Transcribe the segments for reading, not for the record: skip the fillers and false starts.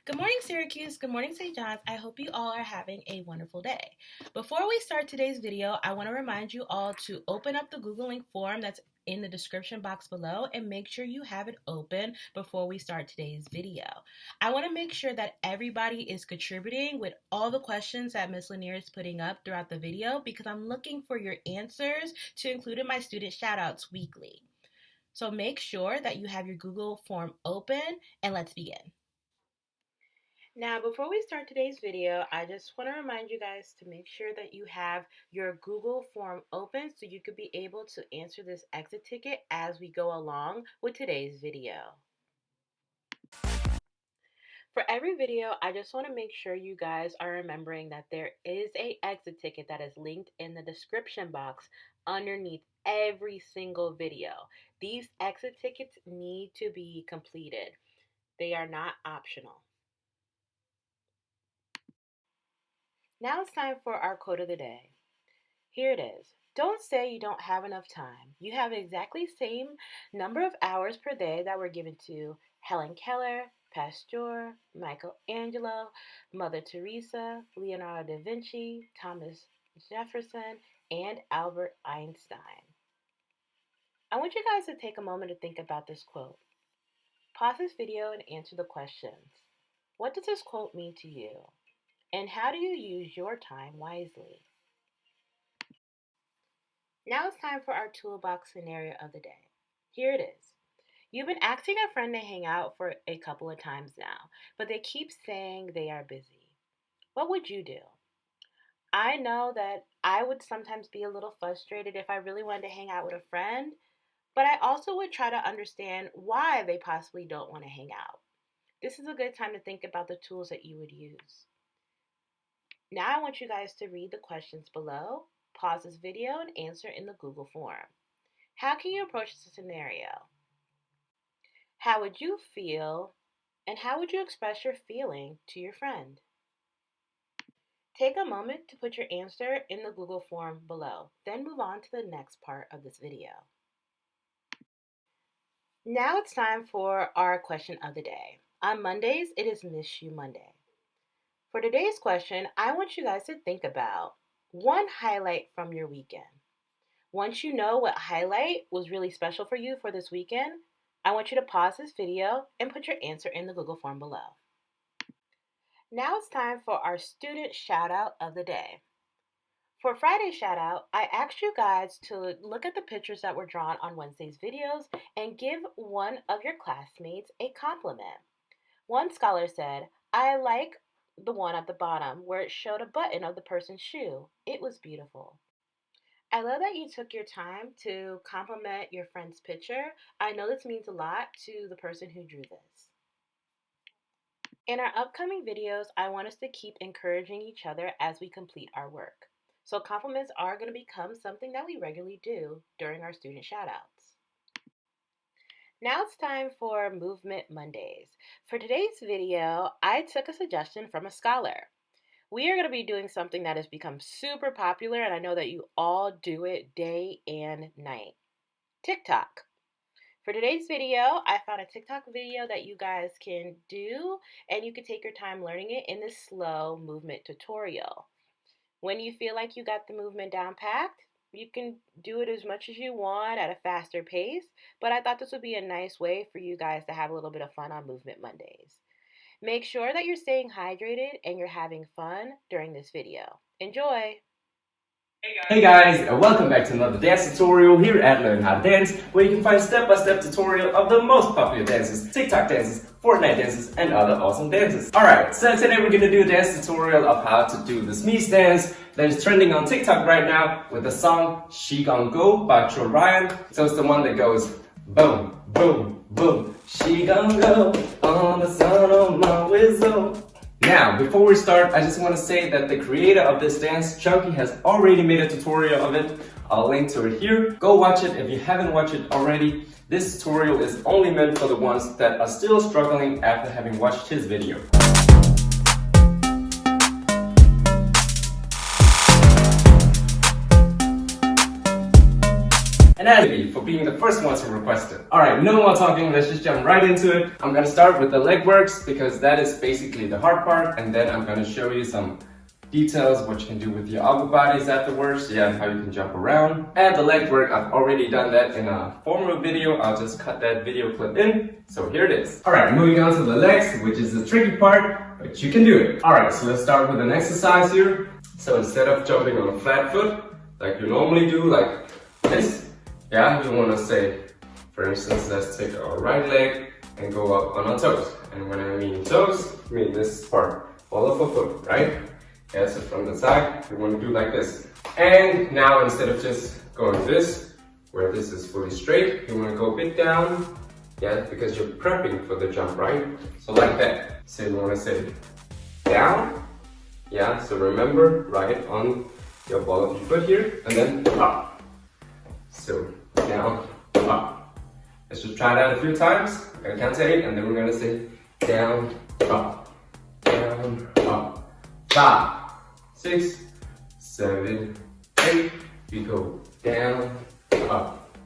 Good morning, Syracuse. Good morning, St. John's. I hope you all are having a wonderful day. Before we start today's video, I want to remind you all to open up the Google Link form that's in the description box below and make sure you have it open before we start today's video. I want to make sure that everybody is contributing with all the questions that Ms. Lanier is putting up throughout the video because I'm looking for your answers to include in my student shoutouts weekly. So make sure that you have your Google form open and let's begin. Now, before we start today's video, I just want to remind you guys to make sure that you have your Google form open so you could be able to answer this exit ticket as we go along with today's video. For every video, I just want to make sure you guys are remembering that there is an exit ticket that is linked in the description box underneath every single video. These exit tickets need to be completed. They are not optional. Now it's time for our quote of the day. Here it is. Don't say you don't have enough time. You have exactly the same number of hours per day that were given to Helen Keller, Pasteur, Michelangelo, Mother Teresa, Leonardo da Vinci, Thomas Jefferson, and Albert Einstein. I want you guys to take a moment to think about this quote. Pause this video and answer the questions. What does this quote mean to you? And how do you use your time wisely? Now it's time for our toolbox scenario of the day. Here it is. You've been asking a friend to hang out for a couple of times now, but they keep saying they are busy. What would you do? I know that I would sometimes be a little frustrated if I really wanted to hang out with a friend, but I also would try to understand why they possibly don't want to hang out. This is a good time to think about the tools that you would use. Now I want you guys to read the questions below, pause this video, and answer in the Google form. How can you approach this scenario? How would you feel, and how would you express your feeling to your friend? Take a moment to put your answer in the Google form below, then move on to the next part of this video. Now it's time for our question of the day. On Mondays, it is Miss You Monday. For today's question, I want you guys to think about one highlight from your weekend. Once you know what highlight was really special for you for this weekend, I want you to pause this video and put your answer in the Google form below. Now it's time for our student shout out of the day. For Friday's shout out, I asked you guys to look at the pictures that were drawn on Wednesday's videos and give one of your classmates a compliment. One scholar said, "I like the one at the bottom where it showed a button of the person's shoe. It was beautiful." I love that you took your time to compliment your friend's picture. I know this means a lot to the person who drew this. In our upcoming videos, I want us to keep encouraging each other as we complete our work. So compliments are going to become something that we regularly do during our student shoutouts. Now it's time for Movement Mondays. For today's video, I took a suggestion from a scholar. We are going to be doing something that has become super popular, and I know that you all do it day and night. TikTok. For today's video, I found a TikTok video that you guys can do, and you can take your time learning it in this slow movement tutorial. When you feel like you got the movement down packed, you can do it as much as you want at a faster pace, but I thought this would be a nice way for you guys to have a little bit of fun on Movement Mondays. Make sure that you're staying hydrated and you're having fun during this video. Enjoy! Hey guys, and welcome back to another dance tutorial here at Learn How to Dance, where you can find step-by-step tutorial of the most popular dances, TikTok dances, Fortnite dances, and other awesome dances. Alright, so today we're gonna do a dance tutorial of how to do the Smeeze dance that is trending on TikTok right now with the song She Gon' Go by Troy Ryan. So it's the one that goes boom, boom, boom. She gon' go on the sun on my whistle. Now, before we start, I just want to say that the creator of this dance, Chunky, has already made a tutorial of it. I'll link to it here. Go watch it if you haven't watched it already. This tutorial is only meant for the ones that are still struggling after having watched his video. and Ashley for being the first one to request it. Alright, no more talking, let's just jump right into it. I'm gonna start with the leg works because that is basically the hard part, and then I'm gonna show you some details, what you can do with your upper bodies afterwards, and how you can jump around. And the leg work, I've already done that in a former video. I'll just cut that video clip in. So here it is. Alright, moving on to the legs, which is the tricky part, but you can do it. Alright, so let's start with an exercise here. So instead of jumping on a flat foot, like you normally do, like this, yeah, you want to say, for instance, let's take our right leg and go up on our toes. And when I mean toes, I mean this part, all of our foot, right? Yeah, so from the side, we want to do like this. And now instead of just going this, where this is fully straight, you want to go a bit down, yeah, because you're prepping for the jump, right? So like that. So you want to say down, yeah, so remember, right on your ball of your foot here, and then up. So down, up. Let's just try that a few times. I'm going to count to 8, and then we're going to say down, up, down, up. 5, 6, 7, 8. We go down, up,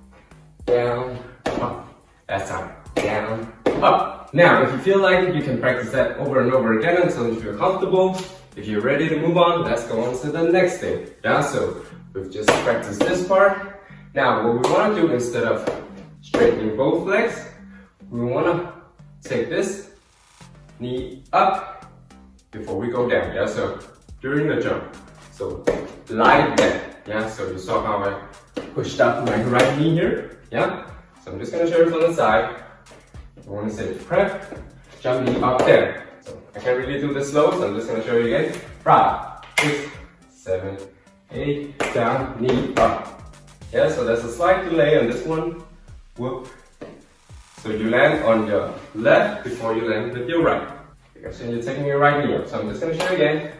down, up. That's time. Down, up. Now, if you feel like it, you can practice that over and over again until you feel comfortable. If you're ready to move on, let's go on to the next thing. Yeah, so we've just practiced this part. Now, what we want to do instead of straightening both legs, we want to take this knee up before we go down. Yeah, so during the jump. So like that. Yeah, so you saw how I pushed up my right knee here. Yeah, so I'm just going to show you from the side. I want to say prep, jump knee up there. So I can't really do this slow, so I'm just going to show you again. 5, 6, 7, 8, down, knee up. Yeah, so there's a slight delay on this one. Whoop. So you land on your left before you land with your right. Because then you're taking your right knee up. So I'm just going to show you again.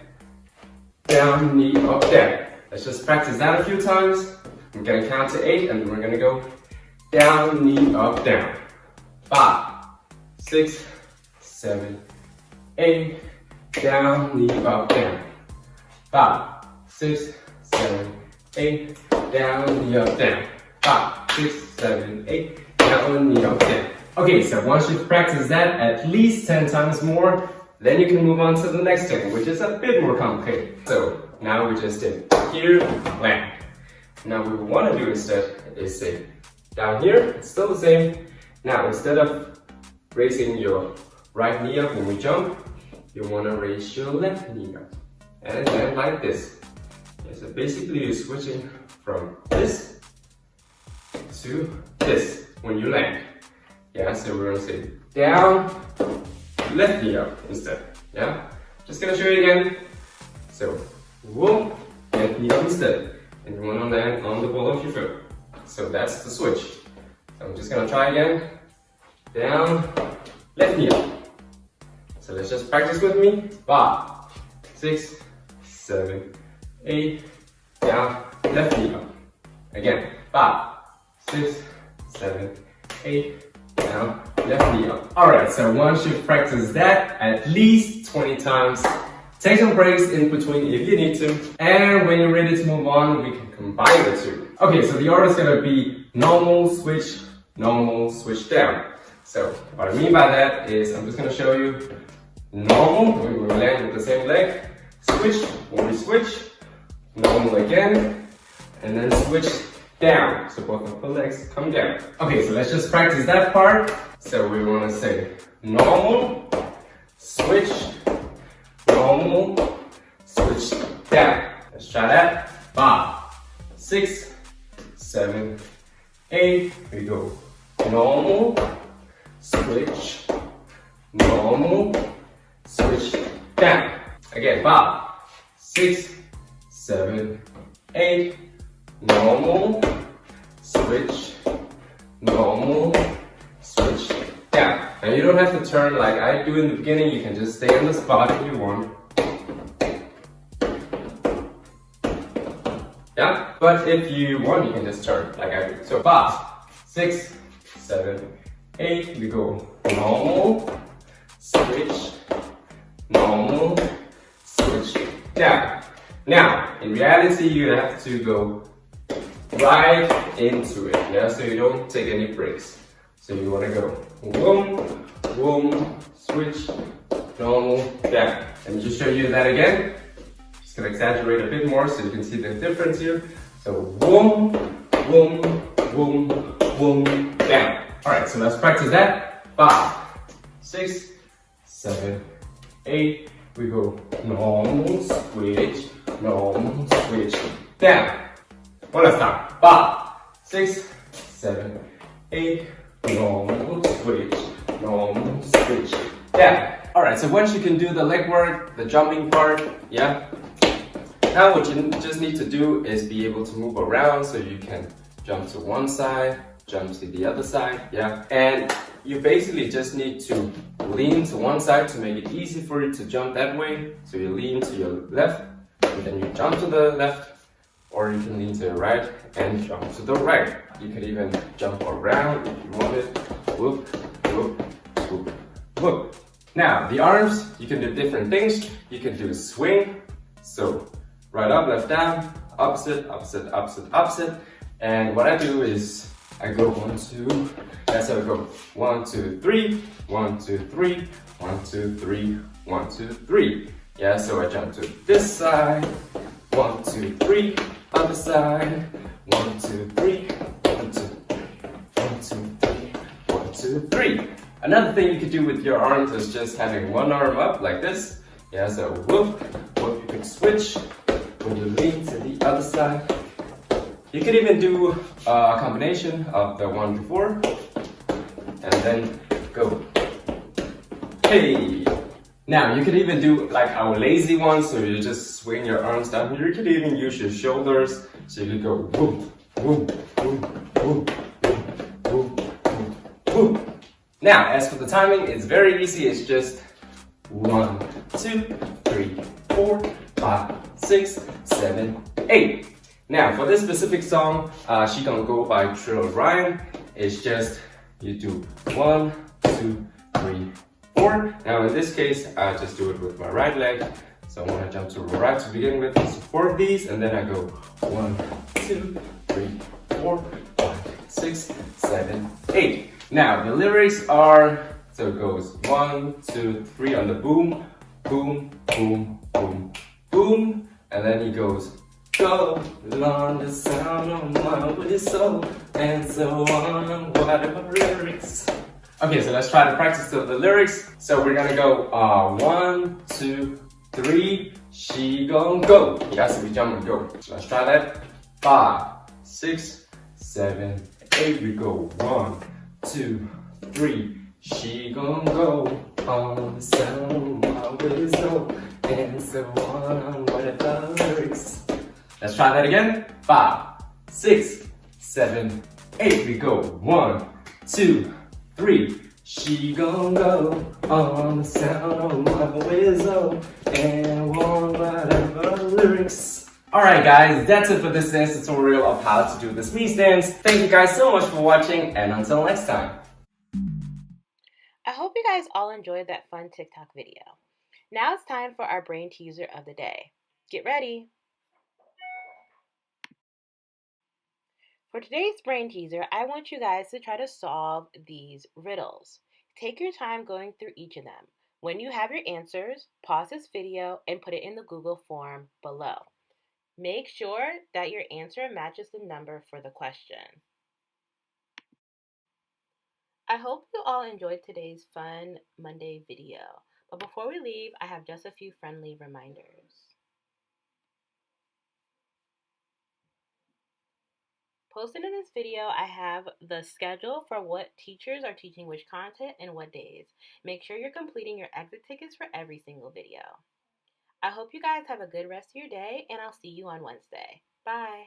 Down, knee up, down. Let's just practice that a few times. I'm going to count to 8, and then we're going to go down, knee up, down. 5, 6, 7, 8, down, knee up, down. 5, 6, 7, 8, down, knee up, down. 5, 6, 7, 8, down, knee up, down. Okay, so once you've practiced that at least 10 times more, then you can move on to the next technique, which is a bit more complicated. So now we just did here, land. Now what we want to do instead is say down here, it's still the same. Now instead of raising your right knee up when we jump, you want to raise your left knee up. And then like this. Yeah, so basically you're switching from this to this when you land. Yeah, so we're going to say down, left knee up instead. Yeah, just going to show you again. So, whoop, left knee up instead. And you want to land on the ball of your foot. So that's the switch. So I'm just going to try again. Down, left knee up. So let's just practice with me. 5, 6, 7, 8, down, left knee up. Again, 5, 6, 7, 8, down, left knee up. Alright, so once you've practiced that at least 20 times, take some breaks in between if you need to. And when you're ready to move on, we can combine the two. Okay, so the order is going to be normal, switch, down. So what I mean by that is I'm just going to show you normal, when we land with the same leg, switch, when we switch, normal again, and then switch down. So both of the legs come down. Okay, so let's just practice that part. So we want to say normal, switch, normal, switch down. Let's try that. 5, 6, 7, 8. We go normal, switch, normal, switch down. Again, 5, 6, 7, 8. Normal, switch, normal, switch down. And you don't have to turn like I do in the beginning. You can just stay on the spot if you want. Yeah, but if you want, you can just turn like I do. So 5, 6, 7, 8. We go normal, switch, normal, switch down. Now, in reality, you have to go right into it, yeah, so you don't take any breaks. So you want to go boom, boom, switch, normal, down. Let me just show you that again. Just gonna exaggerate a bit more so you can see the difference here. So boom, boom, boom, boom, down. All right, so let's practice that. 5, 6, 7, 8. We go normal, switch, down. One last time. 5, 6, 7, 8. Normal, switch, down. All right, so once you can do the leg work, the jumping part, yeah. Now what you just need to do is be able to move around so you can jump to one side, jump to the other side, yeah. And you basically just need to lean to one side to make it easy for you to jump that way. So you lean to your left, and then you jump to the left, or you can lean to the right and jump to the right. You could even jump around if you wanted. Whoop, whoop, whoop, whoop. Now, the arms, you can do different things. You can do a swing. So, right up, left down, opposite, opposite, opposite, opposite. And what I do is, I go 1, 2, that's how I go. 1, 2, 3, 1, 2, 3, 1, 2, 3, 1, 2, 3. Yeah, so I jump to this side. 1, 2, 3, other side. 1, 2, 3, 1, 2, 1, 2, 3, 1, 2, 3. Another thing you could do with your arms is just having one arm up like this. Yeah, so whoop, whoop. You can switch when you lean to the other side. You could even do a combination of the one before, and then go. Hey! Now, you could even do like our lazy one, so you just swing your arms down here. You could even use your shoulders, so you could go whoop, whoop, whoop, whoop, whoop, whoop, whoop. Now, as for the timing, it's very easy. It's just 1, 2, 3, 4, 5, 6, 7, 8. Now, for this specific song, She Gon' Go by Trill Ryan, it's just you do 1, 2, 3, 4. Now, in this case, I just do it with my right leg. So I'm gonna jump to the right to begin with, 4 of these, and then I go 1, 2, 3, 4, 5, 6, 7, 8. Now, the lyrics are, so it goes 1, 2, 3 on the boom, boom, boom, boom, boom, and then he goes, go along the sound of my whistle, and so on, whatever lyrics. Okay, so let's try to practice the lyrics. So we're gonna go 1, 2, 3, she gon' go. Yeah, so we jump and go. So let's try that. 5, 6, 7, 8. We go 1, 2, 3. She gon' go on the sound of my whistle, and so on, whatever lyrics. Let's try that again. 5, 6, 7, 8. We go 1, 2, 3. She gon' go on the sound of my whistle and one whatever lyrics. Alright guys, that's it for this dance tutorial of how to do the squeeze dance. Thank you guys so much for watching, and until next time. I hope you guys all enjoyed that fun TikTok video. Now it's time for our brain teaser of the day. Get ready! For today's brain teaser, I want you guys to try to solve these riddles. Take your time going through each of them. When you have your answers, pause this video and put it in the Google form below. Make sure that your answer matches the number for the question. I hope you all enjoyed today's fun Monday video. But before we leave, I have just a few friendly reminders. Posted in this video, I have the schedule for what teachers are teaching which content and what days. Make sure you're completing your exit tickets for every single video. I hope you guys have a good rest of your day, and I'll see you on Wednesday. Bye.